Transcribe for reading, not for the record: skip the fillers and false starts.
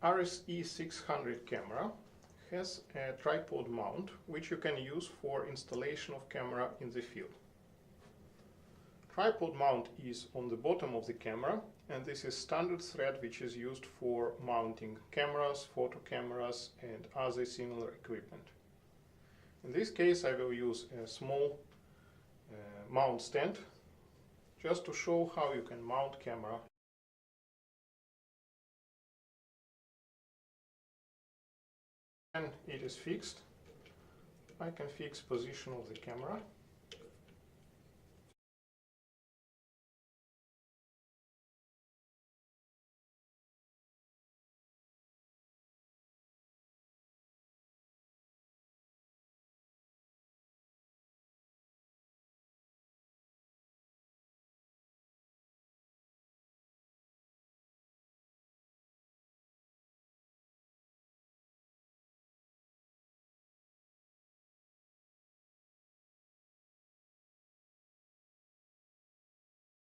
RSE600 camera has a tripod mount which you can use for installation of camera in the field. Tripod mount is on the bottom of the camera, and this is standard thread which is used for mounting cameras, photo cameras and other similar equipment. In this case I will use a small mount stand just to show how you can mount camera. When it is fixed, I can fix position of the camera.